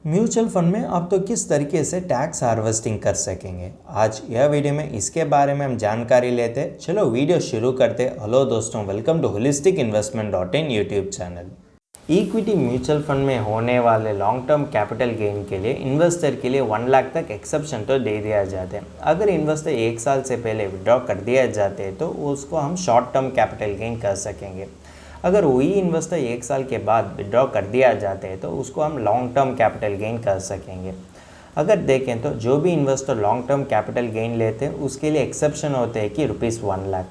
Mutual fund में आप तो किस तरीके से टैक्स हार्वेस्टिंग कर सकेंगे, आज यह वीडियो में इसके बारे में हम जानकारी लेते हैं। चलो वीडियो शुरू करते। हेलो दोस्तों, welcome to holistic investment dot in YouTube channel. Equity mutual fund में होने वाले लॉन्ग टर्म कैपिटल गेन के लिए इन्वेस्टर के लिए 1 लाख तक एक्सेप्शन तो दे दिया जाता है। अगर इन्वेस्टर 1 साल से पहले विड्रॉ कर दिया जाते हैं तो उसको हम शॉर्ट टर्म कैपिटल गेन कर सकेंगे। अगर वही इन्वेस्टर 1 साल के बाद विड्रॉ कर दिया जाते हैं तो उसको हम लॉन्ग टर्म कैपिटल गेन कर सकेंगे। अगर देखें तो जो भी investor long term capital gain लेते हैं उसके लिए एक्सेप्शन होते हैं कि ₹1 लाख।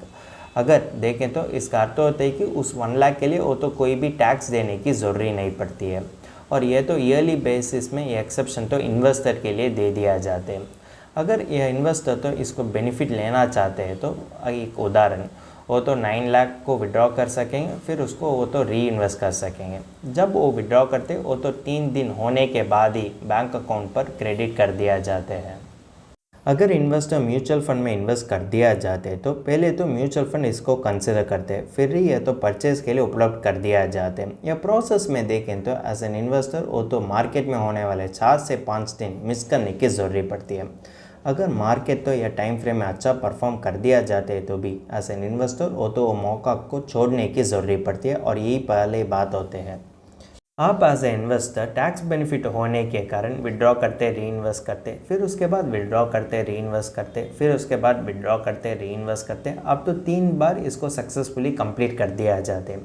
अगर देखें तो इसका अर्थ होता है कि उस 1 लाख के लिए वो तो कोई भी टैक्स देने की ज़रूरी नहीं पड़ती है। और ये तो ईयरली बेसिस में ये एक्सेप्शन तो इन्वेस्टर के लिए दे दिया जाते हैं। अगर यह इन्वेस्टर तो इसको बेनिफिट लेना चाहते हैं तो एक उदाहरण, वो तो 9 लाख को विड्रॉ कर सकेंगे, फिर उसको वो तो री इन्वेस्ट कर सकेंगे। जब वो विड्रॉ करते वो तो 3 दिन होने के बाद ही बैंक अकाउंट पर क्रेडिट कर दिया जाते हैं। अगर इन्वेस्टर म्यूचुअल फंड में इन्वेस्ट कर दिया जाते तो पहले तो म्यूचुअल फंड इसको कंसिडर करते, फिर ही ये तो परचेज के लिए उपलब्ध कर दिया जाते। या प्रोसेस में देखें तो एज एन इन्वेस्टर वो तो मार्केट में होने वाले 4 से 5 दिन मिस करने की ज़रूरी पड़ती है। अगर मार्केट तो या टाइम फ्रेम में अच्छा परफॉर्म कर दिया जाते है तो भी एज एन इन्वेस्टर वो तो वो मौका को छोड़ने की ज़रूरी पड़ती है, और यही पहले बात होते हैं। आप as a investor tax benefit होने के कारण विड्रॉ करते, री इन्वेस्ट करते, फिर उसके बाद विड्रॉ करते, री इन्वेस्ट करते, फिर उसके बाद विड्रॉ करते, री इन्वेस्ट करते। अब तो 3 बार इसको सक्सेसफुली कंप्लीट कर दिया जाते।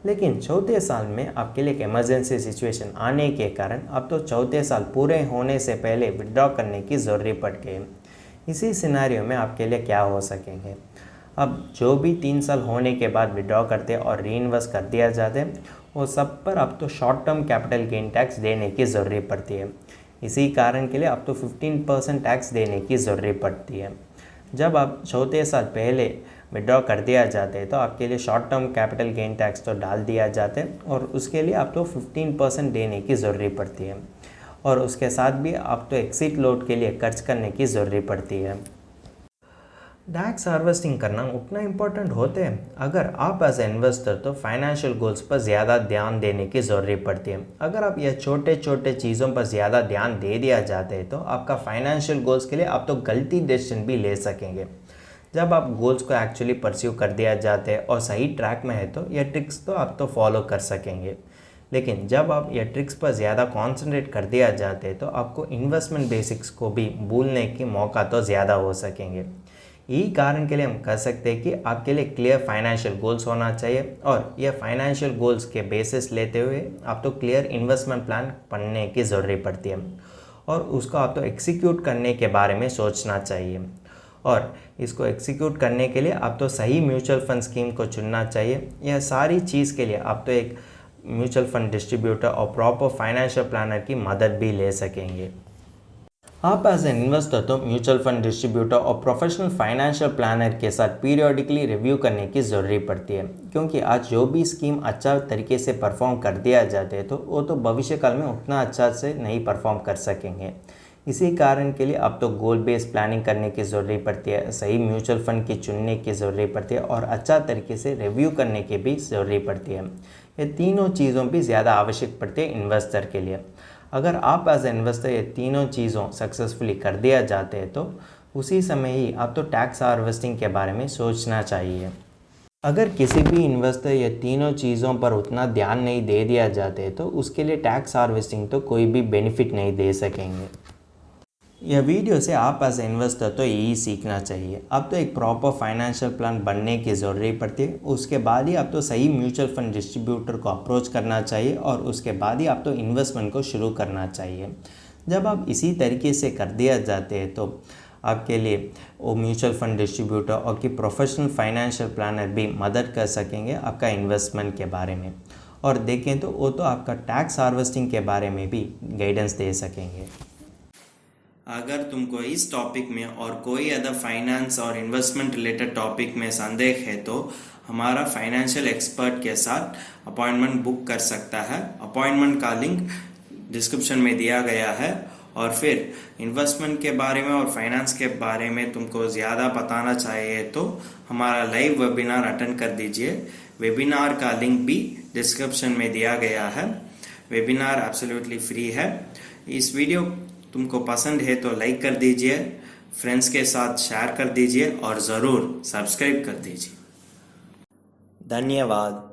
लेकिन चौथे साल में आपके लिए एक इमरजेंसी सिचुएशन आने के कारण अब तो चौथे साल पूरे होने से पहले विड्रॉ करने की ज़रूरत पड़ गई। इसी सिनेरियो में आपके लिए क्या हो सकेंगे, अब जो भी 3 साल होने के बाद विड्रॉ करते और री इन्वेस्ट कर दिया जाते वो सब पर अब तो short term capital gain tax देने की ज़रूरत पड़ती है। इसी कारण के लिए अब तो 15% टैक्स देने की ज़रूरत पड़ती है। जब आप चौथे साल पहले विड्रॉ कर दिया जाते हैं तो आपके लिए short term capital gain tax तो डाल दिया जाते हैं, और उसके लिए आप तो 15% देने की ज़रूरत पड़ती है, और उसके साथ भी आप तो एक्सिट लोड के लिए खर्च करने की ज़रूरत पड़ती है। टैक्स हार्वेस्टिंग करना उतना इम्पोर्टेंट होते हैं। अगर आप एज ए इन्वेस्टर तो फाइनेंशियल गोल्स पर ज़्यादा ध्यान देने की ज़रूरत पड़ती है। अगर आप यह छोटे छोटे चीज़ों पर ज़्यादा ध्यान दे दिया जाते हैं तो आपका फाइनेंशियल गोल्स के लिए आप तो गलती डिसीजन भी ले सकेंगे। जब आप गोल्स को एक्चुअली परस्यू कर दिया जाते हैं और सही ट्रैक में है तो यह ट्रिक्स तो आप तो फॉलो कर सकेंगे। लेकिन जब आप यह ट्रिक्स पर ज़्यादा कॉन्सेंट्रेट कर दिया जाते हैं तो आपको इन्वेस्टमेंट बेसिक्स को भी भूलने की मौका तो ज़्यादा हो सकेंगे। यही कारण के लिए हम कह सकते हैं कि आपके लिए क्लियर फाइनेंशियल गोल्स होना चाहिए, और यह फाइनेंशियल गोल्स के बेसिस लेते हुए आप तो क्लियर इन्वेस्टमेंट प्लान पढ़ने की ज़रूरत पड़ती है, और उसको आप तो एग्जीक्यूट करने के बारे में सोचना चाहिए। और इसको एग्जीक्यूट करने के लिए आप तो सही म्यूचुअल फंड स्कीम को चुनना चाहिए। यह सारी चीज़ के लिए आप तो एक म्यूचुअल फंड डिस्ट्रीब्यूटर और प्रॉपर फाइनेंशियल प्लानर की मदद भी ले सकेंगे। आप एज एन इन्वेस्टर तो म्यूचुअल फंड डिस्ट्रीब्यूटर और प्रोफेशनल फाइनेंशियल प्लानर के साथ पीरियडिकली रिव्यू करने की ज़रूरत पड़ती है, क्योंकि आज जो भी स्कीम अच्छा तरीके से परफॉर्म कर दिया जाते हैं तो वो तो भविष्य काल में उतना अच्छा से नहीं परफॉर्म कर सकेंगे। इसी कारण के लिए अब तो गोल बेस्ड प्लानिंग करने की ज़रूरत पड़ती है, सही म्यूचुअल फंड की चुनने की ज़रूरत पड़ती है, और अच्छा तरीके से रिव्यू करने की भी ज़रूरत पड़ती है। ये तीनों चीज़ों भी ज़्यादा आवश्यक पड़ती है इन्वेस्टर के लिए। अगर आप एज इन्वेस्टर ये तीनों चीज़ों सक्सेसफुली कर दिया जाते हैं तो उसी समय ही आप तो टैक्स हार्वेस्टिंग के बारे में सोचना चाहिए। अगर किसी भी इन्वेस्टर ये तीनों चीज़ों पर उतना ध्यान नहीं दे दिया जाते तो उसके लिए टैक्स हार्वेस्टिंग तो कोई भी बेनिफिट नहीं दे सकेंगे। यह वीडियो से आप एज ए इन्वेस्टर तो यही सीखना चाहिए। अब तो एक प्रॉपर फाइनेंशियल प्लान बनने की ज़रूरत पड़ती है, उसके बाद ही आप तो सही म्यूचुअल फंड डिस्ट्रीब्यूटर को अप्रोच करना चाहिए, और उसके बाद ही आप तो इन्वेस्टमेंट को शुरू करना चाहिए। जब आप इसी तरीके से कर दिया जाते हैं तो आपके लिए वो म्यूचुअल फंड डिस्ट्रीब्यूटर और की प्रोफेशनल फाइनेंशियल प्लानर भी मदद कर सकेंगे आपका इन्वेस्टमेंट के बारे में, और देखें तो वो तो आपका टैक्स हार्वेस्टिंग के बारे में भी गाइडेंस दे सकेंगे। अगर तुमको इस टॉपिक में और कोई अदर फाइनेंस और इन्वेस्टमेंट रिलेटेड टॉपिक में संदेह है तो हमारा फाइनेंशियल एक्सपर्ट के साथ अपॉइंटमेंट बुक कर सकता है। अपॉइंटमेंट का लिंक डिस्क्रिप्शन में दिया गया है। और फिर इन्वेस्टमेंट के बारे में और फाइनेंस के बारे में तुमको ज़्यादा बताना चाहिए तो हमारा लाइव वेबिनार अटेंड कर दीजिए। वेबिनार का लिंक भी डिस्क्रिप्शन में दिया गया है। वेबिनार एब्सोल्युटली फ्री है। इस वीडियो तुमको पसंद है तो लाइक कर दीजिए, फ्रेंड्स के साथ शेयर कर दीजिए और ज़रूर सब्सक्राइब कर दीजिए। धन्यवाद।